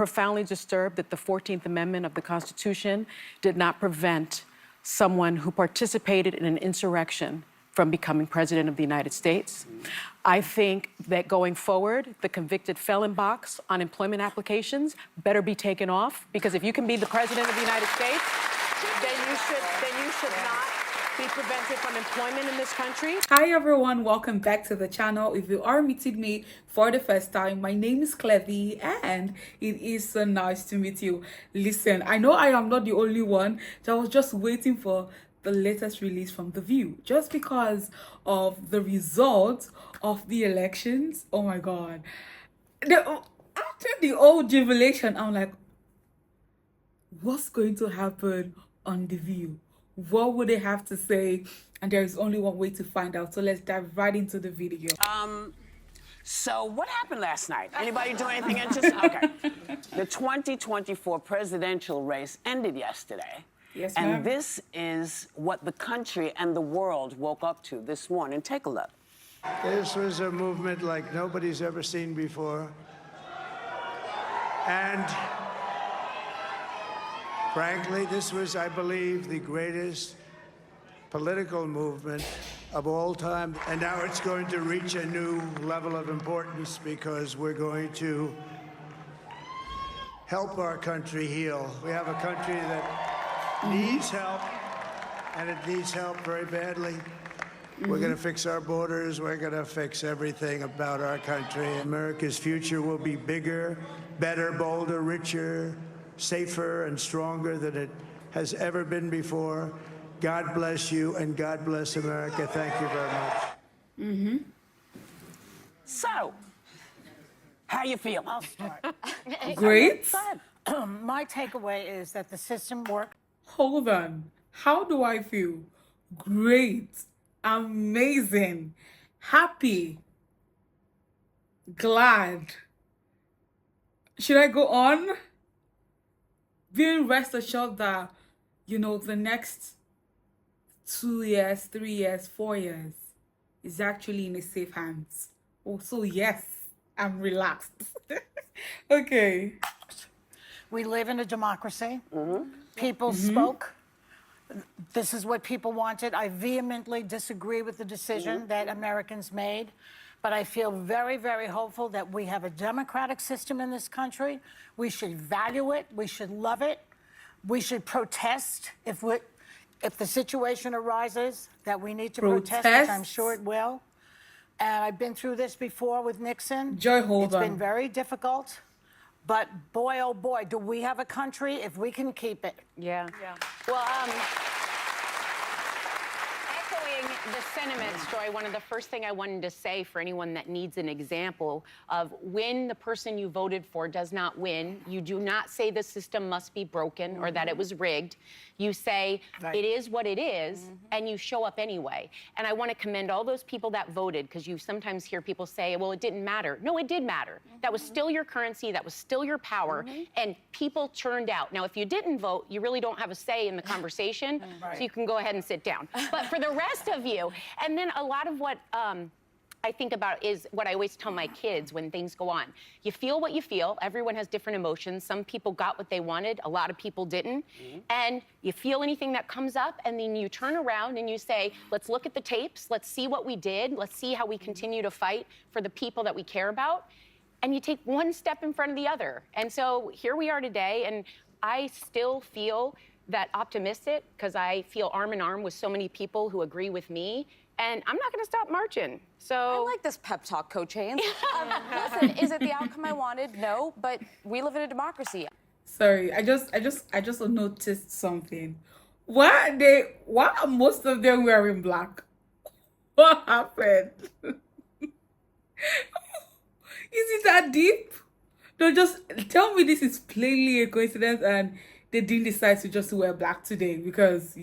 profoundly disturbed that the 14th Amendment of the Constitution did not prevent someone who participated in an insurrection from becoming president of the United States. I think that going forward, the convicted felon box on employment applications better be taken off, because if you can be the president of the United States, then you should not be prevented from employment in this country. Hi everyone, welcome back to the channel. If you are meeting me for the first time, my name is Clevy and it is so nice to meet you. Listen, I know I am not the only one that was just waiting for the latest release from The View, just because of the results of the elections. Oh my god, after the old jubilation, I'm like, what's going to happen on The View? What would they have to say? And there is only one way to find out, so let's dive right into the video. So what happened last night? Anybody do anything interesting? Okay. The 2024 presidential race ended yesterday. Yes, ma'am. And this is what the country and the world woke up to this morning. Take a look. This was a movement like nobody's ever seen before. And frankly, this was, I believe, the greatest political movement of all time. And now it's going to reach a new level of importance because we're going to help our country heal. We have a country that needs help, and it needs help very badly. We're going to fix our borders. We're going to fix everything about our country. America's future will be bigger, better, bolder, richer, safer, and stronger than it has ever been before. God bless you, and God bless America. Thank you very much. So, how you feel? I'll start. Great. My takeaway is that the system works. Hold on. How do I feel? Great. Amazing. Happy. Glad. Should I go on? Being rest assured that, you know, the next 2 years, 3 years, 4 years is actually in a safe hands. Also, yes, I'm relaxed. Okay. We live in a democracy. People spoke. This is what people wanted. I vehemently disagree with the decision that Americans made, but I feel very, very hopeful that we have a democratic system in this country. We should value it. We should love it. We should protest if the situation arises that we need to protest, which I'm sure it will. And I've been through this before with Nixon. Joy, hold on. It's been very difficult. But boy, oh boy, do we have a country if we can keep it. Yeah. Well, echoing the sentiments, Joy, one of the first thing I wanted to say for anyone that needs an example of when the person you voted for does not win, you do not say the system must be broken or that it was rigged. You say it is what it is, and you show up anyway. And I want to commend all those people that voted, because you sometimes hear people say, well, it didn't matter. No, it did matter. That was still your currency. That was still your power. And people turned out. Now, if you didn't vote, you really don't have a say in the conversation, so you can go ahead and sit down. But for the rest of you, and then a lot of what I think about is what I always tell my kids when things go on. You feel what you feel. Everyone has different emotions. Some people got what they wanted. A lot of people didn't. And you feel anything that comes up, and then you turn around and you say, let's look at the tapes. Let's see what we did. Let's see how we continue to fight for the people that we care about. And you take one step in front of the other. And so here we are today, and I still feel that optimistic because I feel arm in arm with so many people who agree with me. And I'm not going to stop marching. So I like this pep talk, Coach Haynes. Listen, is it the outcome I wanted? No, but we live in a democracy. Sorry, I just noticed something. Why are most of them wearing black? What happened? Is it that deep? No, just tell me this is plainly a coincidence and they didn't decide to just wear black today, because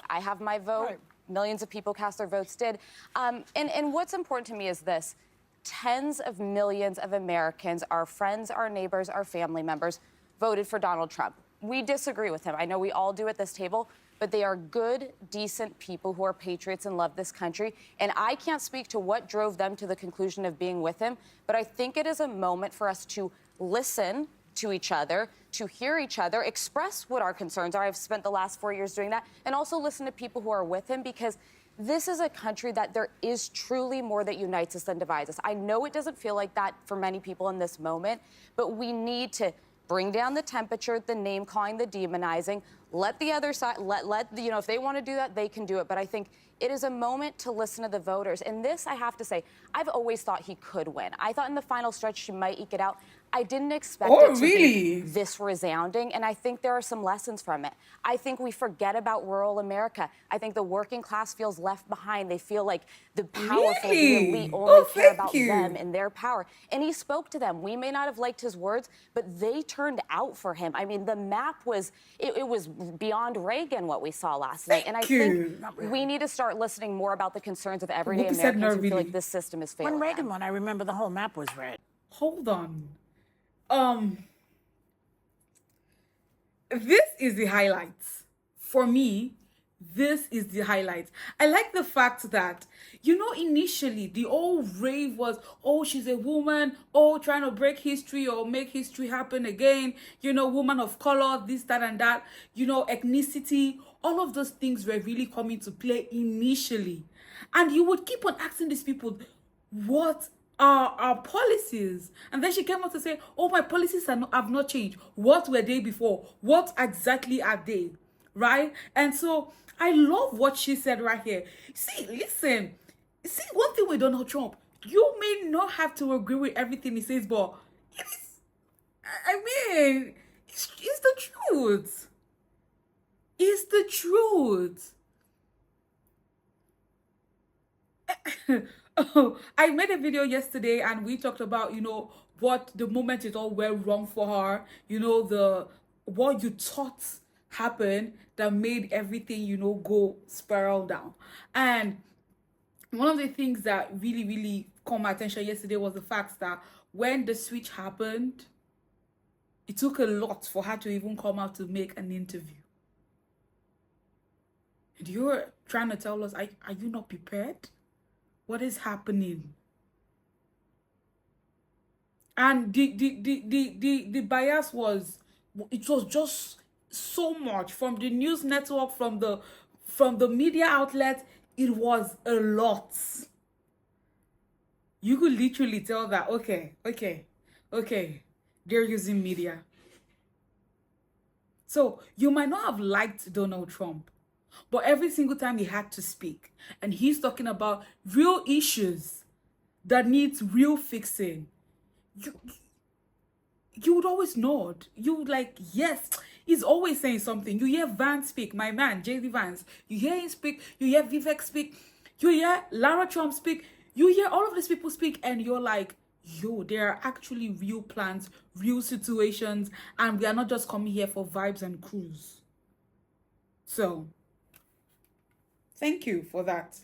I have my vote. Right. Millions of people cast their votes did. And what's important to me is this. Tens of millions of Americans, our friends, our neighbors, our family members, voted for Donald Trump. We disagree with him. I know we all do at this table, but they are good, decent people who are patriots and love this country. And I can't speak to what drove them to the conclusion of being with him, but I think it is a moment for us to listen to each other, to hear each other, express what our concerns are. I've spent the last 4 years doing that, and also listen to people who are with him, because this is a country that there is truly more that unites us than divides us. I know it doesn't feel like that for many people in this moment, but we need to bring down the temperature, the name calling, the demonizing. Let the other side, if they want to do that, they can do it. But I think it is a moment to listen to the voters. And this, I have to say, I've always thought he could win. I thought in the final stretch she might eke it out. I didn't expect it to be this resounding, and I think there are some lessons from it. I think we forget about rural America. I think the working class feels left behind. They feel like the powerful, the elite only care about them and their power. And he spoke to them. We may not have liked his words, but they turned out for him. I mean, the map was, it was beyond Reagan what we saw last night. And I think we need to start listening more about the concerns of everyday Americans who feel like this system is failing. When Reagan won, I remember the whole map was red. Hold on. This is the highlights. For me, this is the highlights. I like the fact that, initially the old rave was, oh, she's a woman, oh, trying to break history or make history happen again, woman of color, this, that, and that, ethnicity. All of those things were really coming to play initially. And you would keep on asking these people, what are our policies? And then she came out to say, oh, my policies have not changed. What were they before? What exactly are they? Right? And so I love what she said right here. See, listen. See, one thing with Donald Trump, you may not have to agree with everything he says, but it is, it's the truth. It's the truth. Oh, I made a video yesterday and we talked about, what the moment it all went wrong for her, what you thought happened that made everything, go spiral down. And one of the things that really, really caught my attention yesterday was the fact that when the switch happened, it took a lot for her to even come out to make an interview. And you're trying to tell us, are you not prepared? What is happening? And the bias was, it was just so much from the news network, from the media outlets. It was a lot. You could literally tell that, okay, they're using media. So you might not have liked Donald Trump, but every single time he had to speak, and he's talking about real issues that needs real fixing, you would always nod. You would like, yes, he's always saying something. You hear Vance speak, my man, J.D. Vance. You hear him speak. You hear Vivek speak. You hear Lara Trump speak. You hear all of these people speak, and you're like, yo, there are actually real plans, real situations, and we are not just coming here for vibes and cruise. So, thank you for that.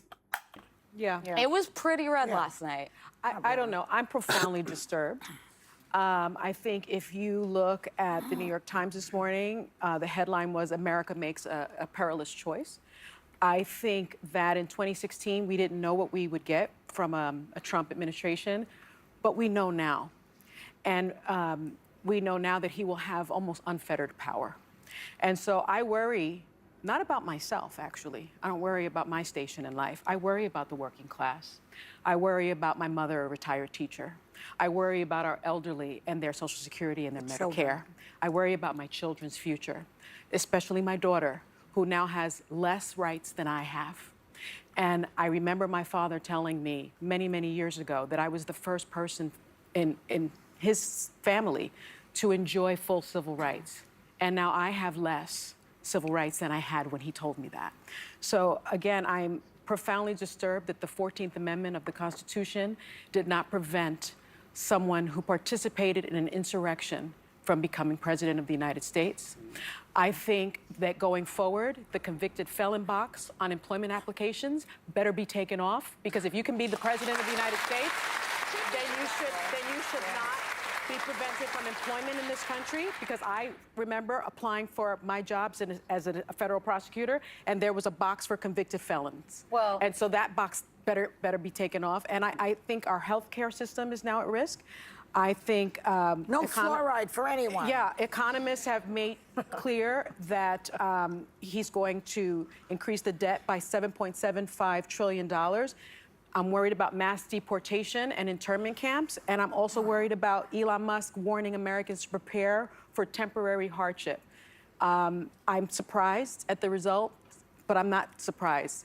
Yeah. It was pretty red last night. I don't know. I'm profoundly disturbed. I think if you look at the New York Times this morning, the headline was America makes a perilous choice. I think that in 2016, we didn't know what we would get from a Trump administration, but we know now. And we know now that he will have almost unfettered power. And so I worry not about myself, actually. I don't worry about my station in life. I worry about the working class. I worry about my mother, a retired teacher. I worry about our elderly and their Social Security and their Medicare. I worry about my children's future, especially my daughter, who now has less rights than I have. And I remember my father telling me many, many years ago that I was the first person in his family to enjoy full civil rights. And now I have less civil rights than I had when he told me that. So again, I'm profoundly disturbed that the 14th Amendment of the Constitution did not prevent someone who participated in an insurrection from becoming president of the United States. I think that going forward, the convicted felon box on employment applications better be taken off, because if you can be the president of the United States, then you should not be prevented from employment in this country, because I remember applying for my jobs as a federal prosecutor, and there was a box for convicted felons. Well, and so that box better be taken off. And I think our healthcare system is now at risk. I think No fluoride for anyone. Yeah, economists have made clear that he's going to increase the debt by $7.75 trillion. I'm worried about mass deportation and internment camps, and I'm also worried about Elon Musk warning Americans to prepare for temporary hardship. I'm surprised at the result, but I'm not surprised.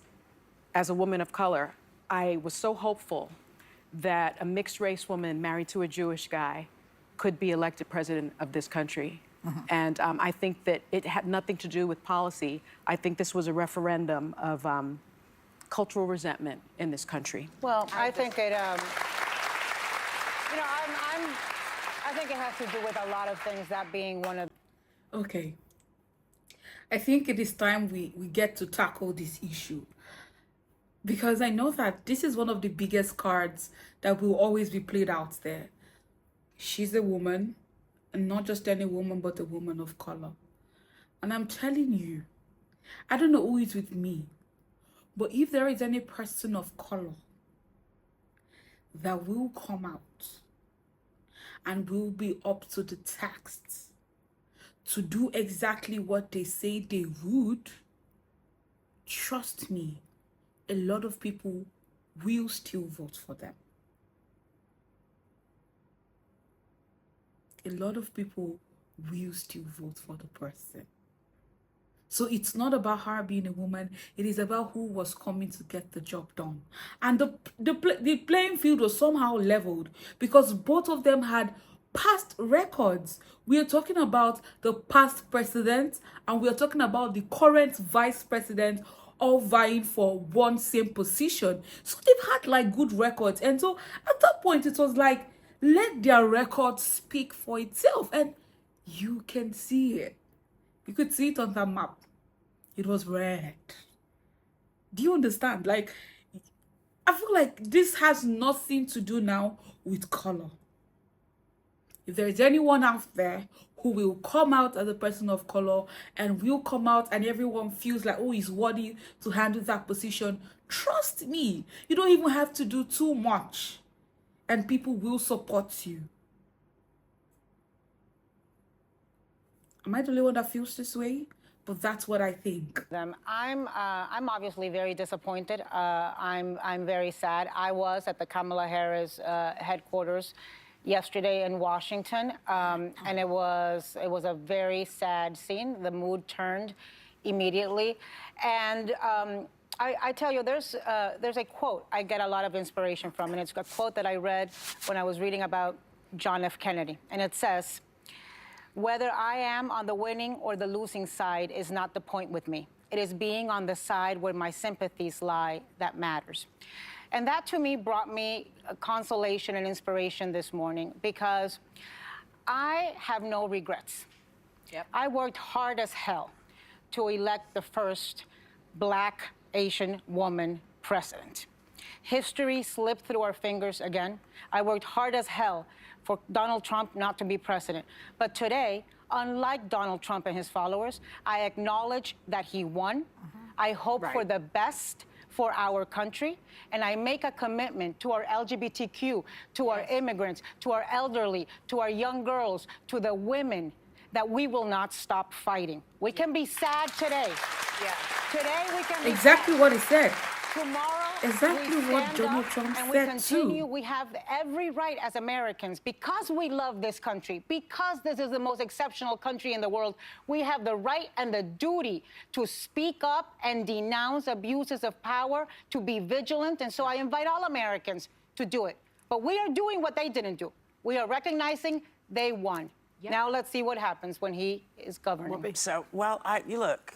As a woman of color, I was so hopeful that a mixed-race woman married to a Jewish guy could be elected president of this country. And I think that it had nothing to do with policy. I think this was a referendum of cultural resentment in this country. Well, I think it, I think it has to do with a lot of things, that being one of. Okay. I think it is time we get to tackle this issue. Because I know that this is one of the biggest cards that will always be played out there. She's a woman, and not just any woman, but a woman of color. And I'm telling you, I don't know who is with me, but if there is any person of color that will come out and will be up to the task to do exactly what they say they would, trust me, a lot of people will still vote for them. A lot of people will still vote for the person. So it's not about her being a woman. It is about who was coming to get the job done. And the playing field was somehow leveled because both of them had past records. We are talking about the past president and we are talking about the current vice president, all vying for one same position. So they've had like good records. And so at that point, it was like, let their record speak for itself. And you can see it. You could see it on the map. It was red. Do you understand? Like, I feel like this has nothing to do now with color. If there is anyone out there who will come out as a person of color and will come out and everyone feels like, oh, he's worthy to handle that position, trust me, you don't even have to do too much and people will support you. Am I the only one that feels this way? But that's what I think. I'm obviously very disappointed. I'm very sad. I was at the Kamala Harris headquarters yesterday in Washington, and it was a very sad scene. The mood turned immediately, and I tell you, there's a quote I get a lot of inspiration from, and it's a quote that I read when I was reading about John F. Kennedy, and it says, "Whether I am on the winning or the losing side is not the point with me. It is being on the side where my sympathies lie that matters." And that to me brought me consolation and inspiration this morning because I have no regrets. Yep. I worked hard as hell to elect the first Black Asian woman president. History slipped through our fingers again. I worked hard as hell for Donald Trump not to be president. But today, unlike Donald Trump and his followers, I acknowledge that he won. I hope for the best for our country, and I make a commitment to our LGBTQ, to our immigrants, to our elderly, to our young girls, to the women, that we will not stop fighting. We can be sad today. Yeah. Today we can be Exactly sad. what he said. Tomorrow, Exactly we what stand Donald up Trump and said, we continue. too. We have every right as Americans, because we love this country, because this is the most exceptional country in the world, we have the right and the duty to speak up and denounce abuses of power, to be vigilant. And so I invite all Americans to do it. But we are doing what they didn't do. We are recognizing they won. Yep. Now let's see what happens when he is governing. So, well, you look,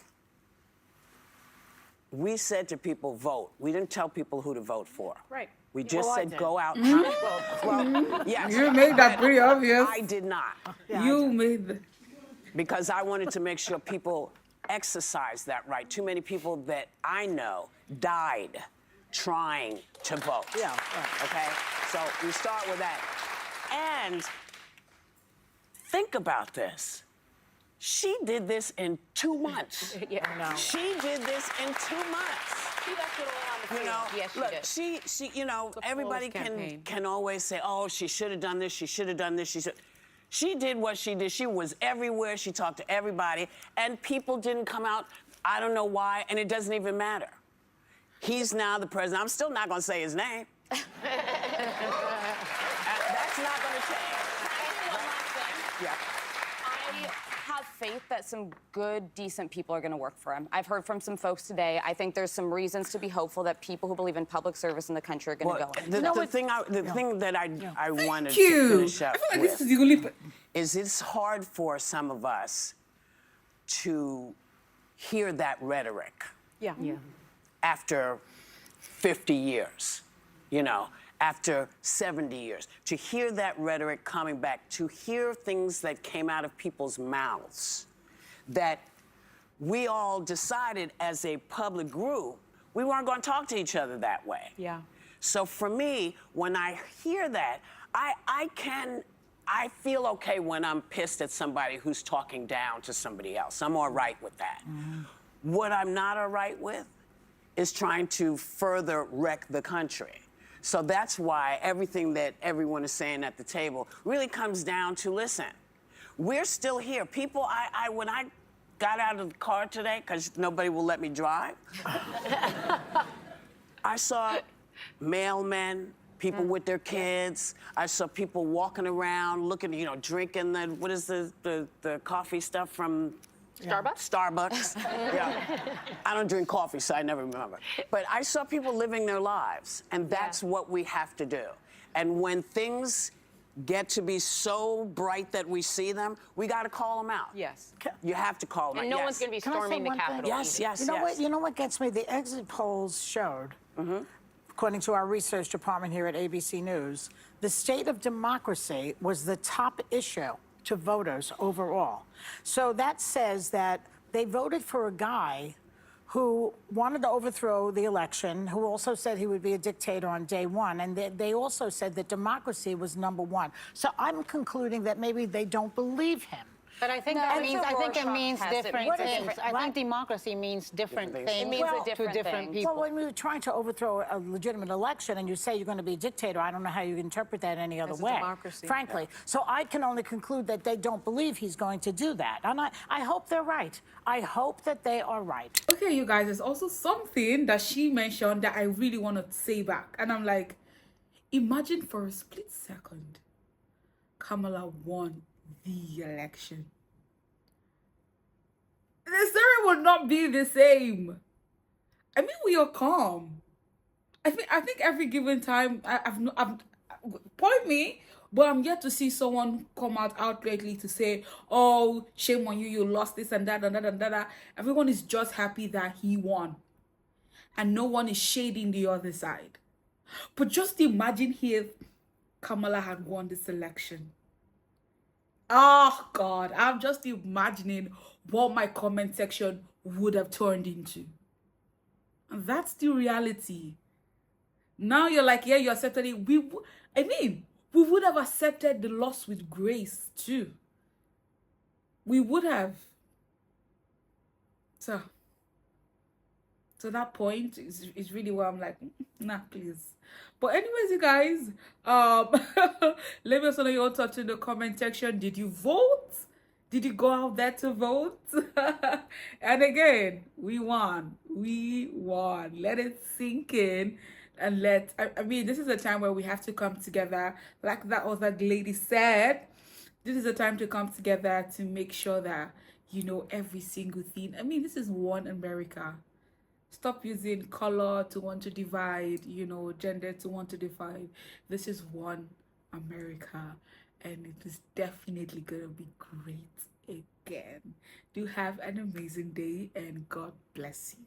we said to people, vote. We didn't tell people who to vote for. Right. We just said, go out. Well, yes. You made that pretty obvious. I did not. You made the... Because I wanted to make sure people exercise that right. Too many people that I know died trying to vote. Yeah. Right. Okay? So we start with that. And think about this. She did this in 2 months. Yeah, I know. She did this in 2 months. She left it all on the You field. know, Yes, she look, did. she, you know, a everybody flawless campaign. can always say, oh, she should have done this, she should have done this, she did what she did. She was everywhere. She talked to everybody, and people didn't come out. I don't know why, and it doesn't even matter. He's now the president. I'm still not going to say his name. That's not going to change. Yeah. I have faith that some good, decent people are going to work for him. I've heard from some folks today. I think there's some reasons to be hopeful that people who believe in public service in the country are going to Well, go in. the thing that I wanted Thank you. to finish up I feel like with this is the only. is it's hard for some of us to hear that rhetoric Yeah. after 50 years, you know, after 70 years, to hear that rhetoric coming back, to hear things that came out of people's mouths, that we all decided as a public group, we weren't going to talk to each other that way. Yeah. So for me, when I hear that, I feel okay when I'm pissed at somebody who's talking down to somebody else. I'm all right with that. What I'm not all right with is trying to further wreck the country. So that's why everything that everyone is saying at the table really comes down to, listen, we're still here. People, when I got out of the car today, because nobody will let me drive, I saw mailmen, people with their kids. I saw people walking around, looking, you know, drinking what is the coffee stuff from Starbucks. Yeah. I don't drink coffee, so I never remember. But I saw people living their lives, and that's what we have to do. And when things get to be so bright that we see them, we got to call them out. Yes. You have to call them out. And no one's going to be Can I say storming the one thing? Capitol. Yes, either. yes, You know yes. what? You know what gets me? The exit polls showed, according to our research department here at ABC News, the state of democracy was the top issue to voters overall. So that says that they voted for a guy who wanted to overthrow the election, who also said he would be a dictator on day one, and they also said that democracy was number one. So I'm concluding that maybe they don't believe him. But I think No, that it's means a I think it Rorschach means test. It different means a things. different- I Right. think democracy means different Different things. things. It means a to different different thing. people. Well, when we were trying to overthrow a legitimate election and you say you're going to be a dictator, I don't know how you interpret that any other As a way, democracy. frankly. So I can only conclude that they don't believe he's going to do that. And I hope they're right. I hope that they are right. Okay, you guys, there's also something that she mentioned that I really want to say back. And I'm like, imagine for a split second, Kamala won the election. The story would not be the same. I mean, we are calm. I think every given time, point me, but I'm yet to see someone come out lately to say, oh, shame on you, you lost this and that and that and that. Everyone is just happy that he won. And no one is shading the other side. But just imagine if Kamala had won this election. Oh, God, I'm just imagining what my comment section would have turned into. And that's the reality. Now you're like, yeah, you accepted it. We would have accepted the loss with grace too. We would have. So that point is really where I'm like, nah, please. But anyways, you guys, let me also know your thoughts in the comment section. Did you vote? Did you go out there to vote? And again, we won. We won. Let it sink in. And I mean, this is a time where we have to come together. Like that other lady said, this is a time to come together to make sure that, you know, every single thing. I mean, this is one America. Stop using color to want to divide, you know, gender to want to divide. This is one America. And it is definitely going to be great again. Do have an amazing day and God bless you.